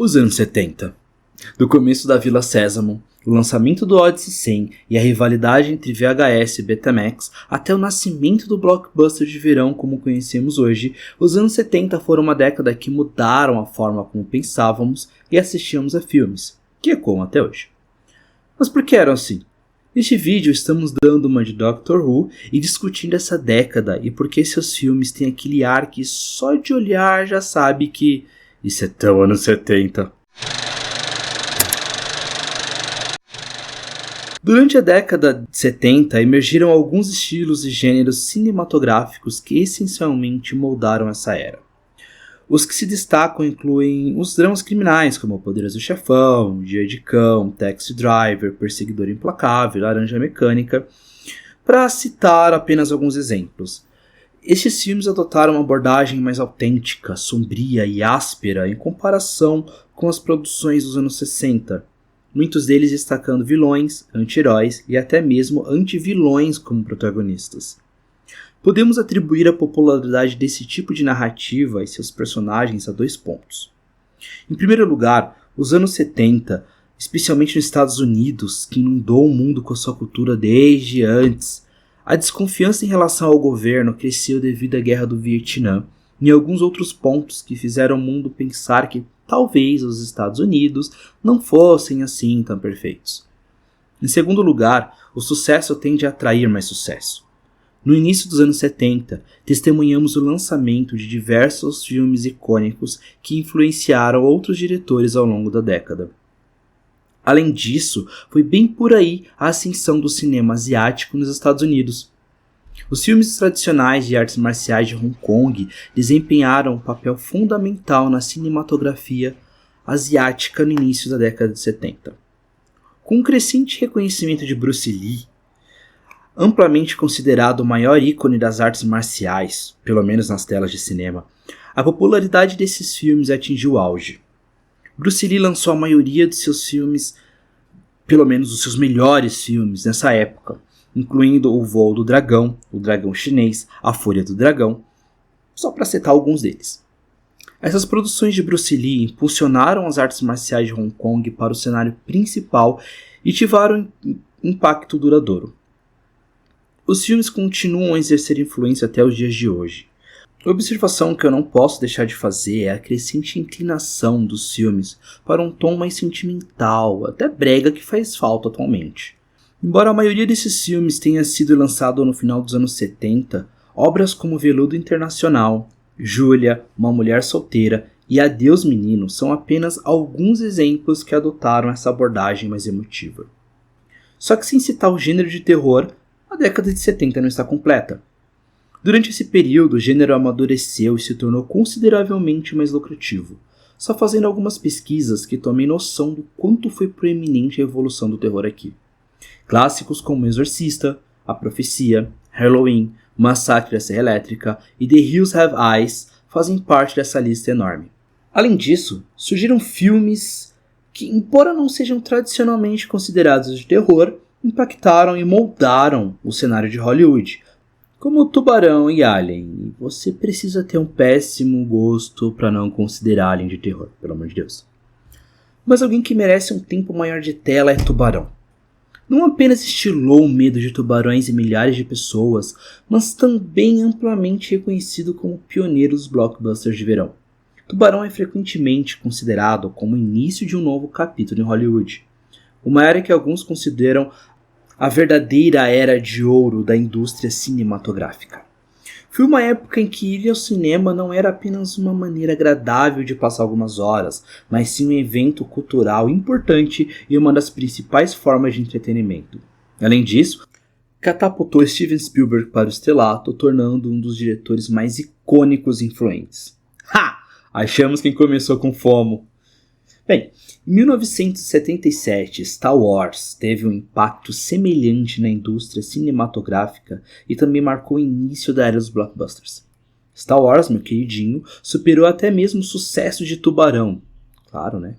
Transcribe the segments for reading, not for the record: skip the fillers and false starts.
Os anos 70. Do começo da Vila Sésamo, o lançamento do Odyssey 100 e a rivalidade entre VHS e Betamax, até o nascimento do blockbuster de verão como conhecemos hoje, os anos 70 foram uma década que mudaram a forma como pensávamos e assistíamos a filmes, que ecoam até hoje. Mas por que eram assim? Neste vídeo estamos dando uma de Doctor Who e discutindo essa década e por que seus filmes têm aquele ar que só de olhar já sabe que isso é tão anos 70. Durante a década de 70 emergiram alguns estilos e gêneros cinematográficos que essencialmente moldaram essa era. Os que se destacam incluem os dramas criminais como O Poderoso Chefão, Dia de Cão, Taxi Driver, Perseguidor Implacável, Laranja Mecânica, para citar apenas alguns exemplos. Estes filmes adotaram uma abordagem mais autêntica, sombria e áspera em comparação com as produções dos anos 60, muitos deles destacando vilões, anti-heróis e até mesmo anti-vilões como protagonistas. Podemos atribuir a popularidade desse tipo de narrativa e seus personagens a dois pontos. Em primeiro lugar, os anos 70, especialmente nos Estados Unidos, que inundou o mundo com a sua cultura desde antes. A desconfiança em relação ao governo cresceu devido à Guerra do Vietnã e alguns outros pontos que fizeram o mundo pensar que talvez os Estados Unidos não fossem assim tão perfeitos. Em segundo lugar, o sucesso tende a atrair mais sucesso. No início dos anos 70, testemunhamos o lançamento de diversos filmes icônicos que influenciaram outros diretores ao longo da década. Além disso, foi bem por aí a ascensão do cinema asiático nos Estados Unidos. Os filmes tradicionais de artes marciais de Hong Kong desempenharam um papel fundamental na cinematografia asiática no início da década de 70. Com o crescente reconhecimento de Bruce Lee, amplamente considerado o maior ícone das artes marciais, pelo menos nas telas de cinema, a popularidade desses filmes atingiu o auge. Bruce Lee lançou a maioria de seus filmes, pelo menos os seus melhores filmes nessa época, incluindo O Voo do Dragão, O Dragão Chinês, A Fúria do Dragão, só para citar alguns deles. Essas produções de Bruce Lee impulsionaram as artes marciais de Hong Kong para o cenário principal e tiveram impacto duradouro. Os filmes continuam a exercer influência até os dias de hoje. A observação que eu não posso deixar de fazer é a crescente inclinação dos filmes para um tom mais sentimental, até brega, que faz falta atualmente. Embora a maioria desses filmes tenha sido lançado no final dos anos 70, obras como Veludo Internacional, Júlia, Uma Mulher Solteira e Adeus Menino são apenas alguns exemplos que adotaram essa abordagem mais emotiva. Só que sem citar o gênero de terror, a década de 70 não está completa. Durante esse período, o gênero amadureceu e se tornou consideravelmente mais lucrativo, só fazendo algumas pesquisas que tomem noção do quanto foi proeminente a evolução do terror aqui. Clássicos como Exorcista, A Profecia, Halloween, Massacre da Serra Elétrica e The Hills Have Eyes fazem parte dessa lista enorme. Além disso, surgiram filmes que, embora não sejam tradicionalmente considerados de terror, impactaram e moldaram o cenário de Hollywood, como Tubarão e Alien. Você precisa ter um péssimo gosto para não considerar Alien de terror, pelo amor de Deus. Mas alguém que merece um tempo maior de tela é Tubarão. Não apenas estilou o medo de tubarões em milhares de pessoas, mas também amplamente reconhecido como pioneiro dos blockbusters de verão. Tubarão é frequentemente considerado como o início de um novo capítulo em Hollywood, uma era que alguns consideram a verdadeira era de ouro da indústria cinematográfica. Foi uma época em que ir ao cinema não era apenas uma maneira agradável de passar algumas horas, mas sim um evento cultural importante e uma das principais formas de entretenimento. Além disso, catapultou Steven Spielberg para o estrelato, tornando um dos diretores mais icônicos e influentes. Ha! Achamos quem começou com FOMO. Bem, em 1977, Star Wars teve um impacto semelhante na indústria cinematográfica e também marcou o início da era dos blockbusters. Star Wars, meu queridinho, superou até mesmo o sucesso de Tubarão. Claro, né?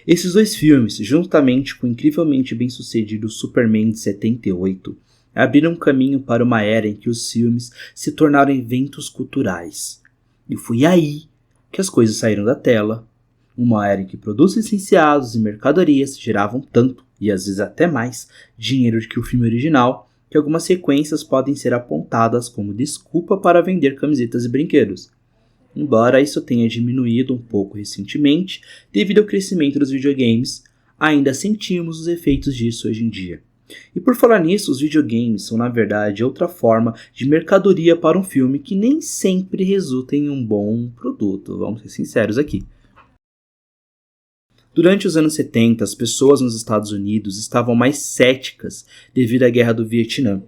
Esses dois filmes, juntamente com o incrivelmente bem-sucedido Superman de 78, abriram caminho para uma era em que os filmes se tornaram eventos culturais. E foi aí que as coisas saíram da tela uma era em que produtos licenciados e mercadorias geravam tanto, e às vezes até mais, dinheiro do que o filme original, que algumas sequências podem ser apontadas como desculpa para vender camisetas e brinquedos. Embora isso tenha diminuído um pouco recentemente devido ao crescimento dos videogames, ainda sentimos os efeitos disso hoje em dia. E por falar nisso, os videogames são na verdade outra forma de mercadoria para um filme que nem sempre resulta em um bom produto, vamos ser sinceros aqui. Durante os anos 70, as pessoas nos Estados Unidos estavam mais céticas devido à Guerra do Vietnã.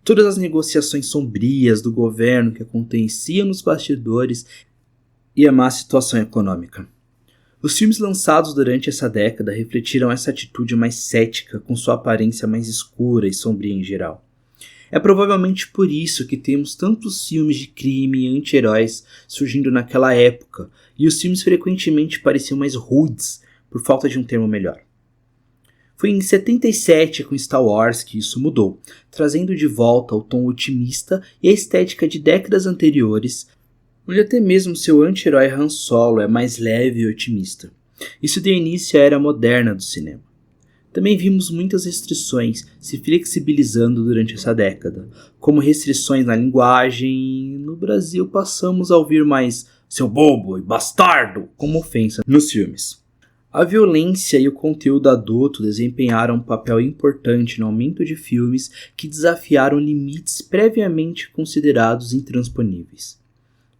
Todas as negociações sombrias do governo que aconteciam nos bastidores e a má situação econômica. Os filmes lançados durante essa década refletiram essa atitude mais cética, com sua aparência mais escura e sombria em geral. É provavelmente por isso que temos tantos filmes de crime e anti-heróis surgindo naquela época, e os filmes frequentemente pareciam mais rudes, por falta de um termo melhor. Foi em 77 com Star Wars que isso mudou, trazendo de volta o tom otimista e a estética de décadas anteriores, onde até mesmo seu anti-herói Han Solo é mais leve e otimista. Isso deu início à era moderna do cinema. Também vimos muitas restrições se flexibilizando durante essa década, como restrições na linguagem, e no Brasil passamos a ouvir mais "seu bobo" e "bastardo" como ofensa nos filmes. A violência e o conteúdo adulto desempenharam um papel importante no aumento de filmes que desafiaram limites previamente considerados intransponíveis.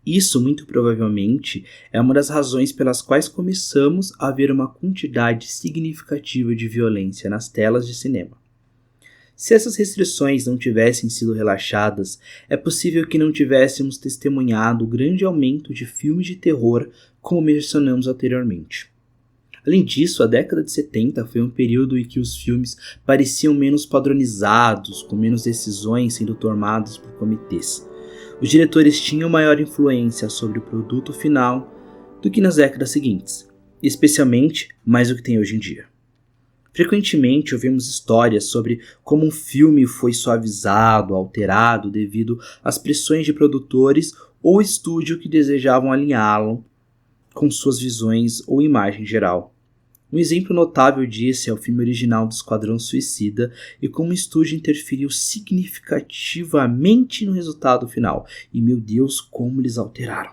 Isso, muito provavelmente, é uma das razões pelas quais começamos a ver uma quantidade significativa de violência nas telas de cinema. Se essas restrições não tivessem sido relaxadas, é possível que não tivéssemos testemunhado o grande aumento de filmes de terror, como mencionamos anteriormente. Além disso, a década de 70 foi um período em que os filmes pareciam menos padronizados, com menos decisões sendo tomadas por comitês. Os diretores tinham maior influência sobre o produto final do que nas décadas seguintes, especialmente mais do que tem hoje em dia. Frequentemente ouvimos histórias sobre como um filme foi suavizado, alterado devido às pressões de produtores ou estúdio que desejavam alinhá-lo com suas visões ou imagem geral. Um exemplo notável disso é o filme original do Esquadrão Suicida e como o estúdio interferiu significativamente no resultado final. E meu Deus, como eles alteraram!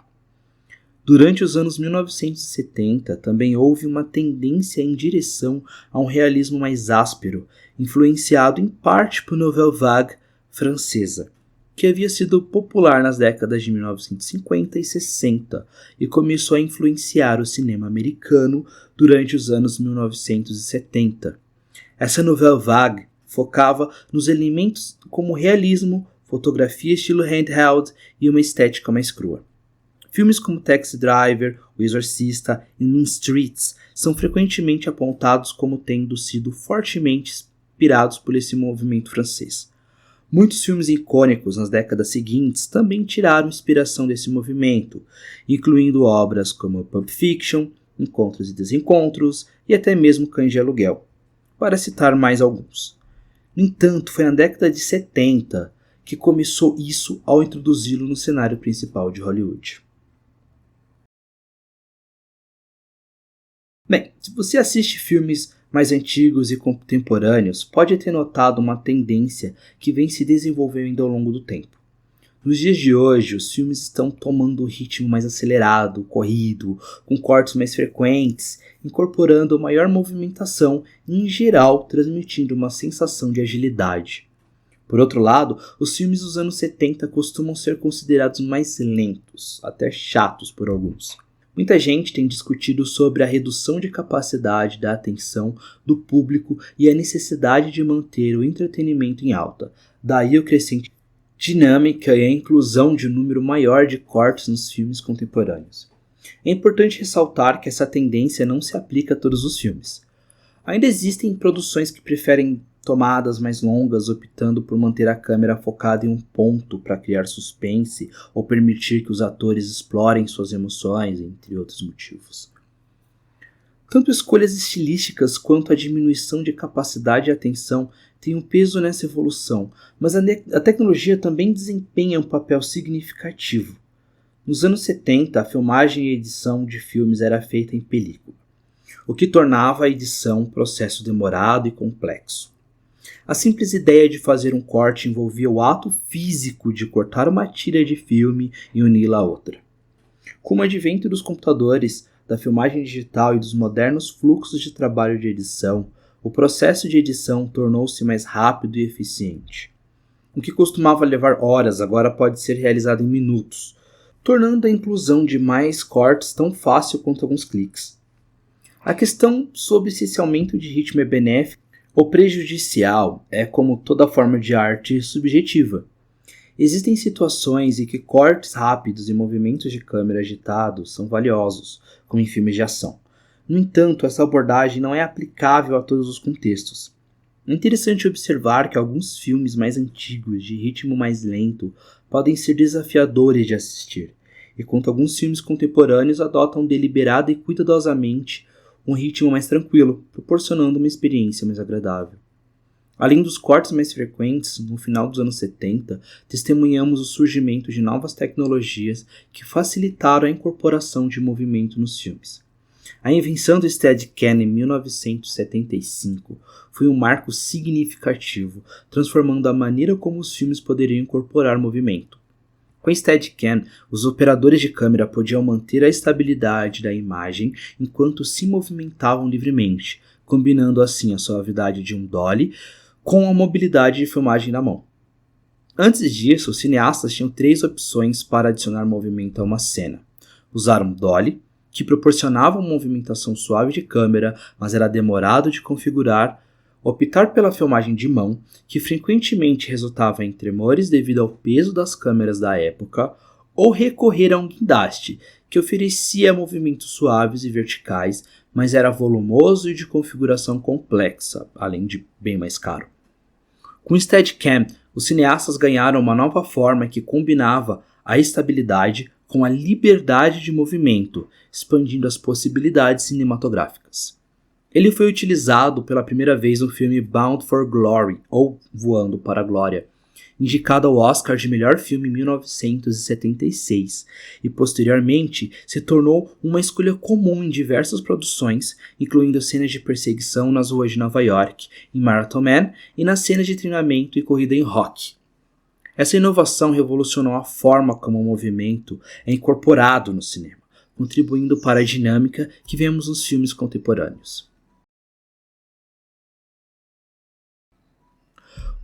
Durante os anos 1970, também houve uma tendência em direção a um realismo mais áspero, influenciado em parte por Nouvelle Vague francesa, que havia sido popular nas décadas de 1950 e 60 e começou a influenciar o cinema americano durante os anos 1970. Essa Nouvelle Vague focava nos elementos como realismo, fotografia estilo handheld e uma estética mais crua. Filmes como Taxi Driver, O Exorcista e Mean Streets são frequentemente apontados como tendo sido fortemente inspirados por esse movimento francês. Muitos filmes icônicos nas décadas seguintes também tiraram inspiração desse movimento, incluindo obras como Pulp Fiction, Encontros e Desencontros e até mesmo Cães de Aluguel, para citar mais alguns. No entanto, foi na década de 70 que começou isso ao introduzi-lo no cenário principal de Hollywood. Bem, se você assiste filmes mais antigos e contemporâneos, pode ter notado uma tendência que vem se desenvolvendo ao longo do tempo. Nos dias de hoje, os filmes estão tomando um ritmo mais acelerado, corrido, com cortes mais frequentes, incorporando maior movimentação e, em geral, transmitindo uma sensação de agilidade. Por outro lado, os filmes dos anos 70 costumam ser considerados mais lentos, até chatos por alguns. Muita gente tem discutido sobre a redução de capacidade da atenção do público e a necessidade de manter o entretenimento em alta, daí o crescente dinâmica e a inclusão de um número maior de cortes nos filmes contemporâneos. É importante ressaltar que essa tendência não se aplica a todos os filmes. Ainda existem produções que preferem tomadas mais longas, optando por manter a câmera focada em um ponto para criar suspense ou permitir que os atores explorem suas emoções, entre outros motivos. Tanto escolhas estilísticas quanto a diminuição de capacidade de atenção têm um peso nessa evolução, mas a tecnologia também desempenha um papel significativo. Nos anos 70, a filmagem e edição de filmes era feita em película. o que tornava a edição um processo demorado e complexo. A simples ideia de fazer um corte envolvia o ato físico de cortar uma tira de filme e uni-la a outra. Com o advento dos computadores, da filmagem digital e dos modernos fluxos de trabalho de edição, o processo de edição tornou-se mais rápido e eficiente. O que costumava levar horas agora pode ser realizado em minutos, tornando a inclusão de mais cortes tão fácil quanto alguns cliques. A questão sobre se esse aumento de ritmo é benéfico ou prejudicial é, como toda forma de arte, subjetiva. Existem situações em que cortes rápidos e movimentos de câmera agitados são valiosos, como em filmes de ação. No entanto, essa abordagem não é aplicável a todos os contextos. É interessante observar que alguns filmes mais antigos, de ritmo mais lento, podem ser desafiadores de assistir, enquanto alguns filmes contemporâneos adotam deliberada e cuidadosamente um ritmo mais tranquilo, proporcionando uma experiência mais agradável. Além dos cortes mais frequentes, no final dos anos 70, testemunhamos o surgimento de novas tecnologias que facilitaram a incorporação de movimento nos filmes. A invenção do Steadicam em 1975 foi um marco significativo, transformando a maneira como os filmes poderiam incorporar movimento. Com o Steadicam, os operadores de câmera podiam manter a estabilidade da imagem enquanto se movimentavam livremente, combinando assim a suavidade de um dolly com a mobilidade de filmagem na mão. Antes disso, os cineastas tinham 3 opções para adicionar movimento a uma cena. Usar um dolly, que proporcionava uma movimentação suave de câmera, mas era demorado de configurar, optar pela filmagem de mão, que frequentemente resultava em tremores devido ao peso das câmeras da época, ou recorrer a um guindaste, que oferecia movimentos suaves e verticais, mas era volumoso e de configuração complexa, além de bem mais caro. Com o Steadicam, os cineastas ganharam uma nova forma que combinava a estabilidade com a liberdade de movimento, expandindo as possibilidades cinematográficas. Ele foi utilizado pela primeira vez no filme Bound for Glory, ou Voando para a Glória, indicado ao Oscar de melhor filme em 1976, e posteriormente se tornou uma escolha comum em diversas produções, incluindo cenas de perseguição nas ruas de Nova York, em Marathon Man, e nas cenas de treinamento e corrida em Rocky. Essa inovação revolucionou a forma como o movimento é incorporado no cinema, contribuindo para a dinâmica que vemos nos filmes contemporâneos.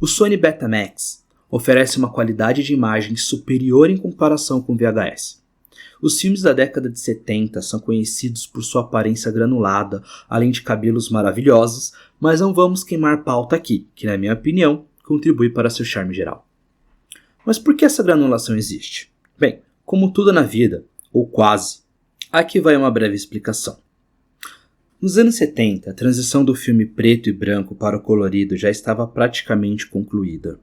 O Sony Betamax oferece uma qualidade de imagem superior em comparação com o VHS. Os filmes da década de 70 são conhecidos por sua aparência granulada, além de cabelos maravilhosos, mas não vamos queimar pauta aqui, que na minha opinião, contribui para seu charme geral. Mas por que essa granulação existe? Bem, como tudo na vida, ou quase, aqui vai uma breve explicação. Nos anos 70, a transição do filme preto e branco para o colorido já estava praticamente concluída.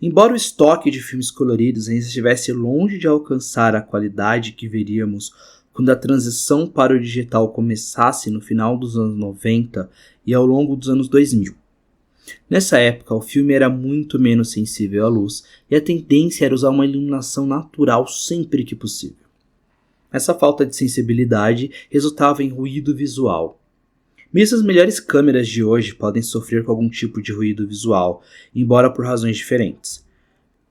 Embora o estoque de filmes coloridos ainda estivesse longe de alcançar a qualidade que veríamos quando a transição para o digital começasse no final dos anos 90 e ao longo dos anos 2000. Nessa época, o filme era muito menos sensível à luz e a tendência era usar uma iluminação natural sempre que possível. Essa falta de sensibilidade resultava em ruído visual. Mesmo as melhores câmeras de hoje podem sofrer com algum tipo de ruído visual, embora por razões diferentes.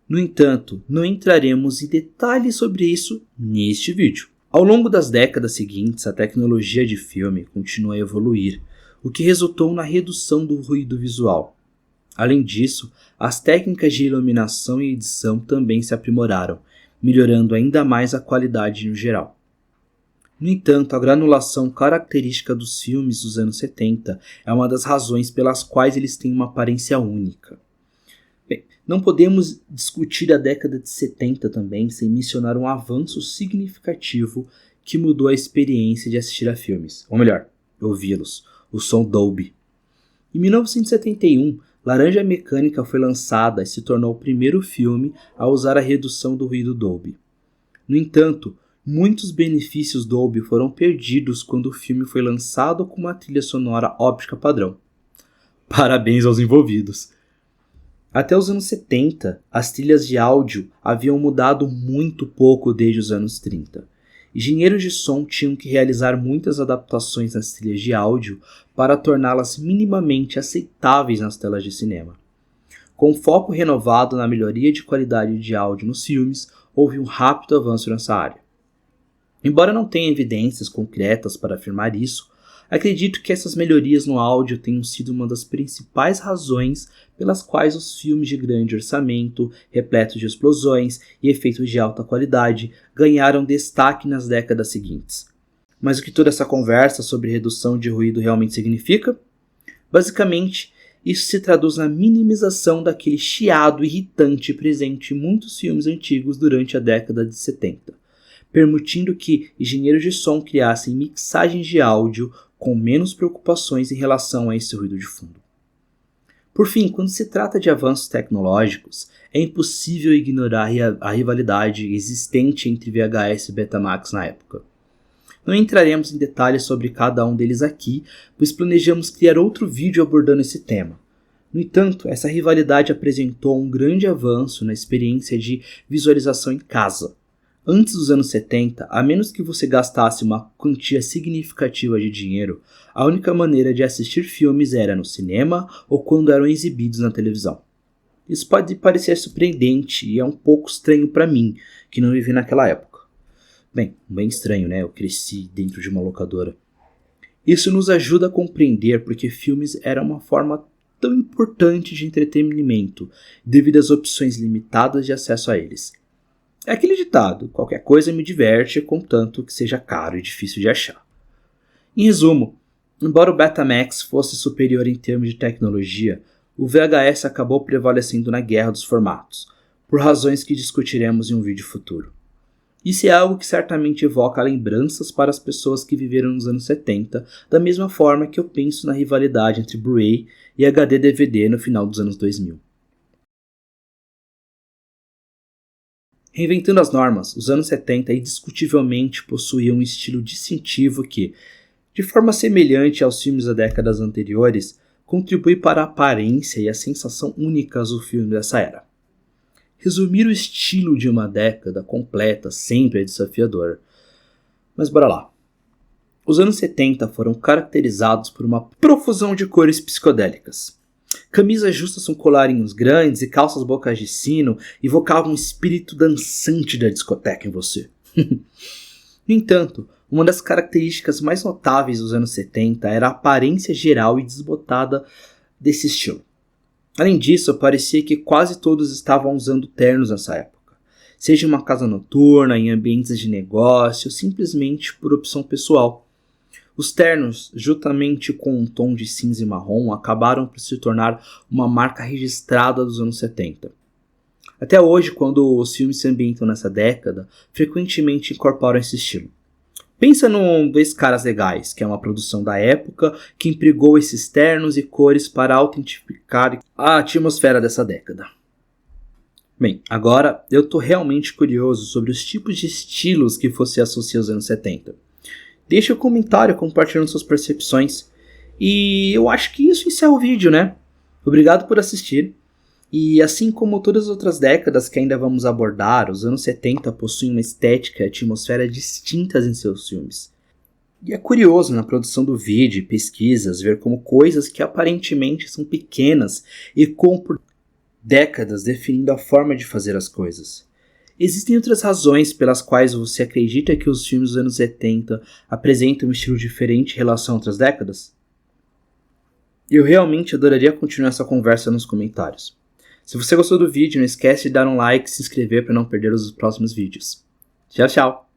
No entanto, não entraremos em detalhes sobre isso neste vídeo. Ao longo das décadas seguintes, a tecnologia de filme continua a evoluir, o que resultou na redução do ruído visual. Além disso, as técnicas de iluminação e edição também se aprimoraram, melhorando ainda mais a qualidade no geral. No entanto, a granulação característica dos filmes dos anos 70 é uma das razões pelas quais eles têm uma aparência única. Bem, não podemos discutir a década de 70 também sem mencionar um avanço significativo que mudou a experiência de assistir a filmes, ou melhor, ouvi-los, o som Dolby. Em 1971, Laranja Mecânica foi lançada e se tornou o primeiro filme a usar a redução do ruído Dolby. No entanto, muitos benefícios Dolby foram perdidos quando o filme foi lançado com uma trilha sonora óptica padrão. Parabéns aos envolvidos! Até os anos 70, as trilhas de áudio haviam mudado muito pouco desde os anos 30. engenheiros de som tinham que realizar muitas adaptações nas trilhas de áudio para torná-las minimamente aceitáveis nas telas de cinema. Com foco renovado na melhoria de qualidade de áudio nos filmes, houve um rápido avanço nessa área. Embora não tenha evidências concretas para afirmar isso, acredito que essas melhorias no áudio tenham sido uma das principais razões pelas quais os filmes de grande orçamento, repletos de explosões e efeitos de alta qualidade, ganharam destaque nas décadas seguintes. Mas o que toda essa conversa sobre redução de ruído realmente significa? Basicamente, isso se traduz na minimização daquele chiado irritante presente em muitos filmes antigos durante a década de 70, permitindo que engenheiros de som criassem mixagens de áudio com menos preocupações em relação a esse ruído de fundo. Por fim, quando se trata de avanços tecnológicos, é impossível ignorar a rivalidade existente entre VHS e Betamax na época. Não entraremos em detalhes sobre cada um deles aqui, pois planejamos criar outro vídeo abordando esse tema. No entanto, essa rivalidade apresentou um grande avanço na experiência de visualização em casa. Antes dos anos 70, a menos que você gastasse uma quantia significativa de dinheiro, a única maneira de assistir filmes era no cinema ou quando eram exibidos na televisão. Isso pode parecer surpreendente e é um pouco estranho para mim, que não vivi naquela época. Bem estranho, né? Eu cresci dentro de uma locadora. Isso nos ajuda a compreender porque filmes eram uma forma tão importante de entretenimento, devido às opções limitadas de acesso a eles. É aquele ditado, qualquer coisa me diverte, contanto que seja caro e difícil de achar. Em resumo, embora o Betamax fosse superior em termos de tecnologia, o VHS acabou prevalecendo na guerra dos formatos, por razões que discutiremos em um vídeo futuro. Isso é algo que certamente evoca lembranças para as pessoas que viveram nos anos 70, da mesma forma que eu penso na rivalidade entre Blu-ray e HD-DVD no final dos anos 2000. Reinventando as normas, os anos 70 indiscutivelmente possuíam um estilo distintivo que, de forma semelhante aos filmes das décadas anteriores, contribui para a aparência e a sensação únicas do filme dessa era. Resumir o estilo de uma década completa sempre é desafiador. Mas bora lá. Os anos 70 foram caracterizados por uma profusão de cores psicodélicas. Camisas justas com colarinhos grandes e calças bocas de sino evocavam um espírito dançante da discoteca em você. No entanto, uma das características mais notáveis dos anos 70 era a aparência geral e desbotada desse estilo. Além disso, parecia que quase todos estavam usando ternos nessa época, seja em uma casa noturna, em ambientes de negócio, ou simplesmente por opção pessoal. Os ternos, juntamente com um tom de cinza e marrom, acabaram por se tornar uma marca registrada dos anos 70. Até hoje, quando os filmes se ambientam nessa década, frequentemente incorporam esse estilo. Pensa no Dois Caras Legais, que é uma produção da época que empregou esses ternos e cores para autentificar a atmosfera dessa década. Bem, agora eu estou realmente curioso sobre os tipos de estilos que você associa aos anos 70. Deixe um comentário compartilhando suas percepções. E eu acho que isso encerra o vídeo, né? Obrigado por assistir. E assim como todas as outras décadas que ainda vamos abordar, os anos 70 possuem uma estética e atmosfera distintas em seus filmes. E é curioso na produção do vídeo e pesquisas ver como coisas que aparentemente são pequenas ecoam por décadas definindo a forma de fazer as coisas. Existem outras razões pelas quais você acredita que os filmes dos anos 70 apresentam um estilo diferente em relação a outras décadas? Eu realmente adoraria continuar essa conversa nos comentários. Se você gostou do vídeo, não esquece de dar um like e se inscrever para não perder os próximos vídeos. Tchau, tchau!